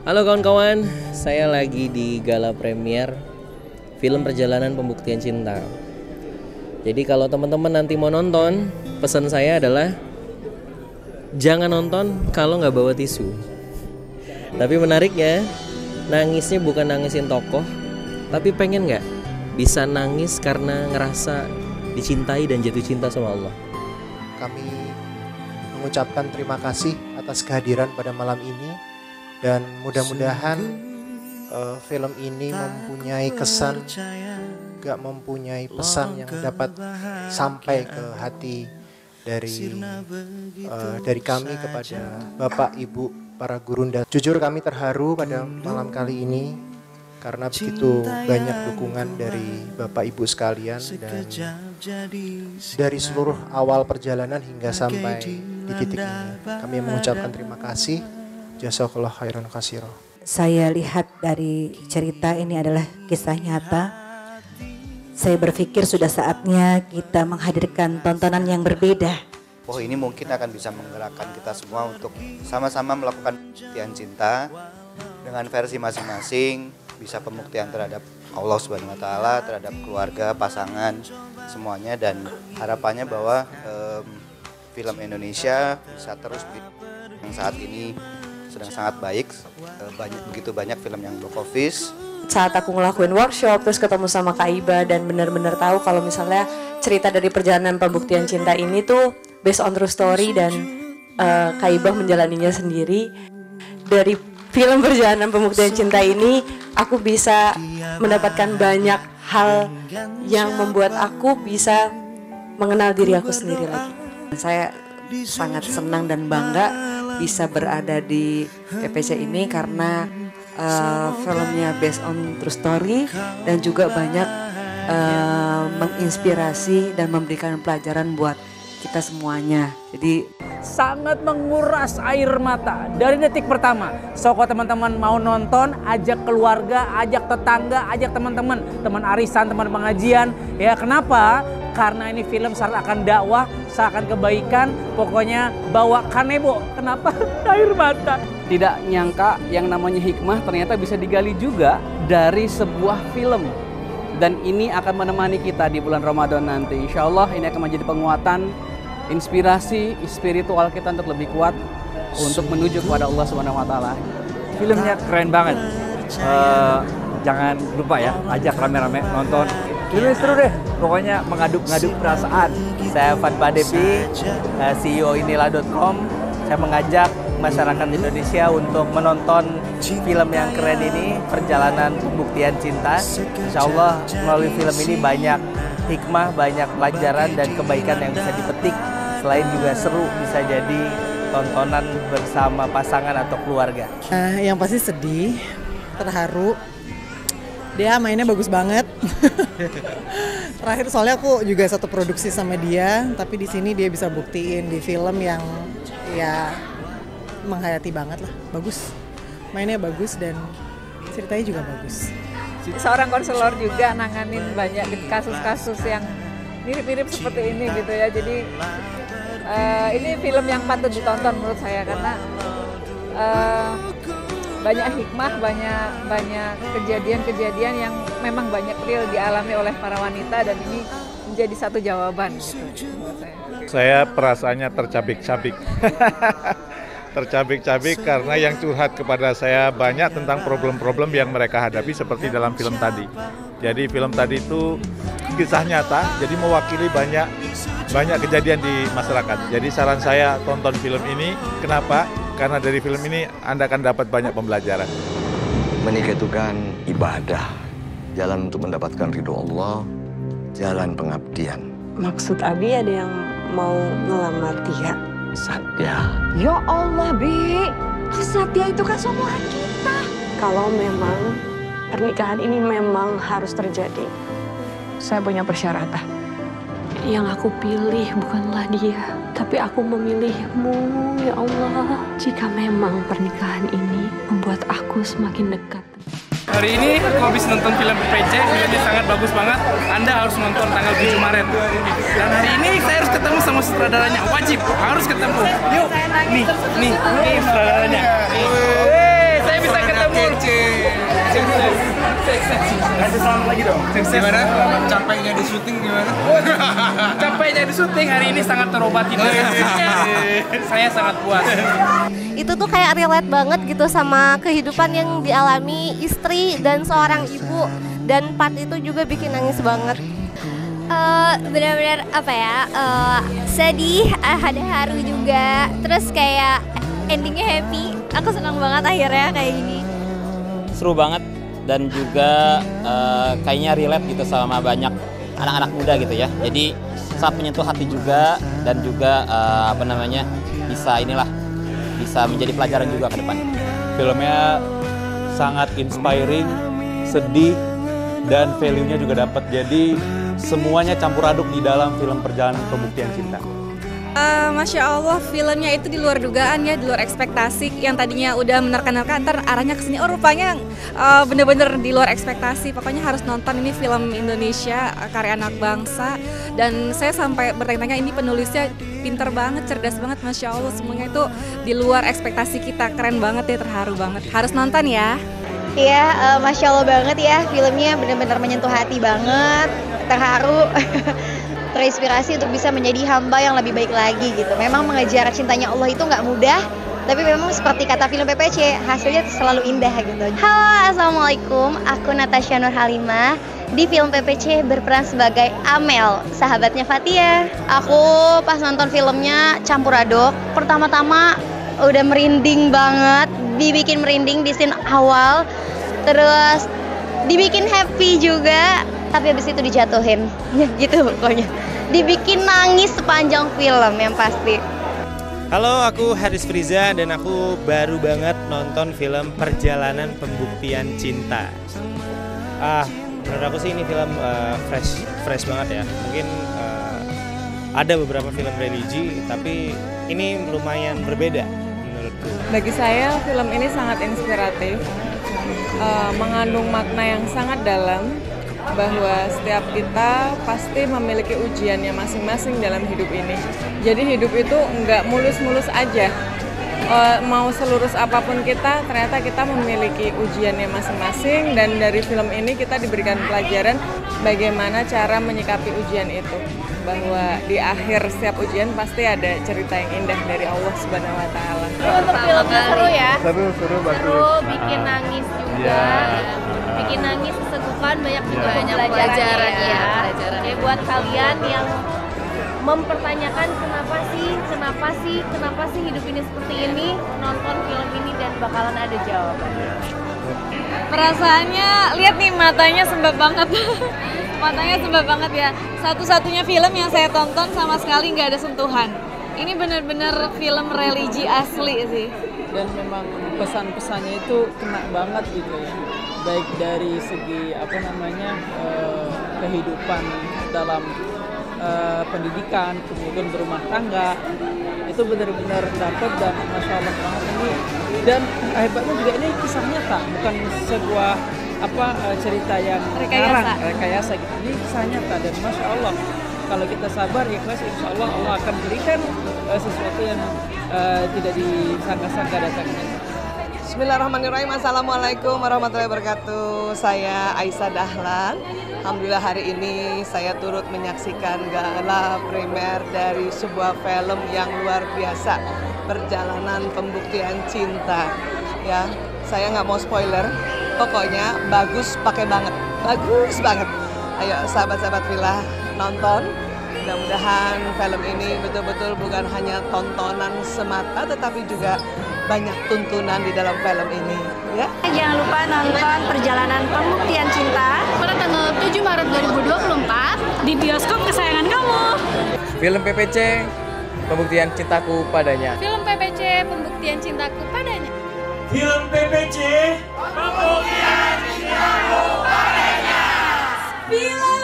Halo kawan-kawan, saya lagi di gala premier film Perjalanan Pembuktian Cinta. Jadi kalau teman-teman nanti mau nonton, pesan saya adalah jangan nonton kalau nggak bawa tisu. Tapi menariknya, nangisnya bukan nangisin tokoh, tapi pengen nggak bisa nangis karena ngerasa dicintai dan jatuh cinta sama Allah. Kami mengucapkan terima kasih atas kehadiran pada malam ini. Dan mudah-mudahan film ini mempunyai kesan, juga mempunyai pesan yang dapat sampai ke hati dari kami kepada Bapak, Ibu, para gurunda. Jujur kami terharu pada malam kali ini karena begitu banyak dukungan dari Bapak Ibu sekalian dan dari seluruh awal perjalanan hingga sampai di titik ini. Kami mengucapkan terima kasih. Jazakallah khairan katsira. Saya lihat dari cerita ini adalah kisah nyata. Saya berpikir sudah saatnya kita menghadirkan tontonan yang berbeda. Oh, ini mungkin akan bisa menggerakkan kita semua untuk sama-sama melakukan pembuktian cinta dengan versi masing-masing, bisa pembuktian terhadap Allah Subhanahu wa taala, terhadap keluarga, pasangan, semuanya, dan harapannya bahwa film Indonesia bisa terus yang saat ini sedang sangat baik, begitu banyak film yang box office. Saat aku ngelakuin workshop terus ketemu sama Kak Iba dan benar-benar tahu kalau misalnya cerita dari Perjalanan Pembuktian Cinta ini tuh based on true story dan Kak Iba menjalaninya sendiri. Dari film Perjalanan Pembuktian Cinta ini aku bisa mendapatkan banyak hal yang membuat aku bisa mengenal diri aku sendiri lagi. Saya sangat senang dan bangga bisa berada di PPC ini karena filmnya based on true story dan juga banyak menginspirasi dan memberikan pelajaran buat kita semuanya. Jadi sangat menguras air mata dari detik pertama. So kalau teman-teman mau nonton, ajak keluarga, ajak tetangga, ajak teman-teman, teman arisan, teman pengajian. Ya kenapa? Karena ini film seakan dakwah, seakan kebaikan, pokoknya bawa kanebo. Kenapa? Air mata. Tidak nyangka yang namanya hikmah ternyata bisa digali juga dari sebuah film. Dan ini akan menemani kita di bulan Ramadan nanti. Insya Allah ini akan menjadi penguatan, inspirasi spiritual kita untuk lebih kuat untuk menuju kepada Allah Subhanahu wa taala. Filmnya keren banget. Jangan lupa ya, ajak rame-rame nonton. Filmnya seru deh, pokoknya mengaduk-ngaduk perasaan. Saya Fatma Devi, CEO inilah.com. Saya mengajak masyarakat Indonesia untuk menonton film yang keren ini, Perjalanan Pembuktian Cinta. Insya Allah melalui film ini banyak hikmah, banyak pelajaran dan kebaikan yang bisa dipetik. Selain juga seru, bisa jadi tontonan bersama pasangan atau keluarga. Yang pasti sedih, terharu. Dia mainnya bagus banget. Terakhir soalnya aku juga satu produksi sama dia, tapi di sini dia bisa buktiin di film yang ya menghayati banget lah. Bagus, mainnya bagus dan ceritanya juga bagus. Seorang konselor juga nanganin banyak kasus-kasus yang mirip-mirip seperti ini gitu ya. Jadi ini film yang patut ditonton menurut saya karena banyak hikmah, banyak kejadian-kejadian yang memang banyak real dialami oleh para wanita dan ini menjadi satu jawaban gitu menurut saya. Saya perasaannya tercabik-cabik. Tercabik-cabik karena yang curhat kepada saya banyak tentang problem-problem yang mereka hadapi seperti dalam film tadi. Jadi film tadi itu kisah nyata, jadi mewakili banyak kejadian di masyarakat. Jadi saran saya tonton film ini. Kenapa? Karena dari film ini Anda akan dapat banyak pembelajaran. Menikah itu kan ibadah, jalan untuk mendapatkan ridho Allah, jalan pengabdian. Maksud Abi ada yang mau ngelamar Tia? Satya. Ya Allah, Bi. Satya itu kan seumuran kita. Kalau memang pernikahan ini memang harus terjadi, saya punya persyaratan. Yang aku pilih bukanlah dia, tapi aku memilihmu, ya Allah. Jika memang pernikahan ini membuat aku semakin dekat. Hari ini aku habis nonton film PPC, filmnya sangat bagus banget. Anda harus nonton tanggal 7 Maret. Dan hari ini saya harus ketemu sama sutradaranya, wajib, harus ketemu. Yuk, nih sutradaranya. Saya bisa ketemu. Kasih selamat lagi dong. Sukses. Gimana? Capeknya di syuting gimana? Capeknya di syuting hari ini sangat terobati. Saya sangat puas. Itu tuh kayak relate banget gitu sama kehidupan yang dialami istri dan seorang ibu, dan part itu juga bikin nangis banget. Benar-benar apa ya, sedih, ada haru juga, terus kayak endingnya happy. Aku senang banget akhirnya kayak gini. Seru banget dan juga kayaknya relate gitu sama banyak anak-anak muda gitu ya. Jadi sangat menyentuh hati juga, dan juga bisa menjadi pelajaran juga ke depan. Filmnya sangat inspiring, sedih, dan value-nya juga dapat. Jadi semuanya campur aduk di dalam film Perjalanan Pembuktian Cinta. Masya Allah, filmnya itu di luar dugaan ya, di luar ekspektasi. Yang tadinya udah menerka-nerka, ntar arahnya kesini, oh rupanya bener-bener di luar ekspektasi. Pokoknya harus nonton, ini film Indonesia, karya anak bangsa. Dan saya sampai bertanya-tanya, ini penulisnya pinter banget, cerdas banget, Masya Allah. Semuanya itu di luar ekspektasi kita, keren banget ya, terharu banget. Harus nonton ya. Iya, Masya Allah banget ya, filmnya benar-benar menyentuh hati banget, terharu, terinspirasi untuk bisa menjadi hamba yang lebih baik lagi gitu. Memang mengejar cintanya Allah itu nggak mudah, tapi memang seperti kata film PPC, hasilnya selalu indah gitu. Halo, Assalamualaikum, aku Natasha Nur Halimah. Di film PPC berperan sebagai Amel, sahabatnya Fatia. Aku pas nonton filmnya campur aduk, pertama-tama udah merinding banget, dibikin merinding di scene awal, terus dibikin happy juga, tapi habis itu dijatuhin, gitu pokoknya. Dibikin nangis sepanjang film yang pasti. Halo, aku Haris Friza dan aku baru banget nonton film Perjalanan Pembuktian Cinta. Menurut aku sih ini film fresh banget ya. Mungkin ada beberapa film religi, tapi ini lumayan berbeda menurutku. Bagi saya film ini sangat inspiratif, mengandung makna yang sangat dalam, bahwa setiap kita pasti memiliki ujiannya masing-masing dalam hidup ini. Jadi hidup itu nggak mulus-mulus aja. Mau selurus apapun kita, ternyata kita memiliki ujiannya masing-masing, dan dari film ini kita diberikan pelajaran bagaimana cara menyikapi ujian itu. Bahwa di akhir setiap ujian pasti ada cerita yang indah dari Allah Subhanahu wa Ta'ala. Untuk filmnya seru ya? Seru, bagus. Seru, bikin nangis juga. Bikin nangis, sesegukan, banyak juga pelajaran ya. Kayak buat kalian yang mempertanyakan kenapa sih hidup ini seperti ini, nonton film ini dan bakalan ada jawabannya. Perasaannya, lihat nih matanya sembab banget. Matanya sembab banget ya. Satu-satunya film yang saya tonton sama sekali nggak ada sentuhan. Ini benar-benar film religi asli sih. Dan memang pesan-pesannya itu kena banget gitu ya. Baik dari segi kehidupan dalam pendidikan, kemudian berumah tangga, itu benar-benar dapat, dan Masya Allah banget ini. Dan hebatnya juga ini kisah nyata, bukan sebuah cerita yang rekayasa gitu. Ini kisah nyata, dan Masya Allah kalau kita sabar, ikhlas, insya Allah Allah akan berikan sesuatu yang tidak disangka-sangka datangnya. Bismillahirrahmanirrahim. Assalamualaikum warahmatullahi wabarakatuh. Saya Aisyah Dahlan. Alhamdulillah hari ini saya turut menyaksikan gala premier dari sebuah film yang luar biasa, Perjalanan Pembuktian Cinta. Ya, saya nggak mau spoiler. Pokoknya bagus, pakai banget, bagus banget. Ayo sahabat-sahabat Villa nonton. Mudah-mudahan film ini betul-betul bukan hanya tontonan semata, tetapi juga banyak tuntunan di dalam film ini, ya. Jangan lupa nonton Perjalanan Pembuktian Cinta pada tanggal 7 Maret 2024 di bioskop kesayangan kamu. Film PPC, Pembuktian Cintaku Padanya. Film PPC, Pembuktian Cintaku Padanya. Film PPC, Pembuktian Cintaku Padanya. Film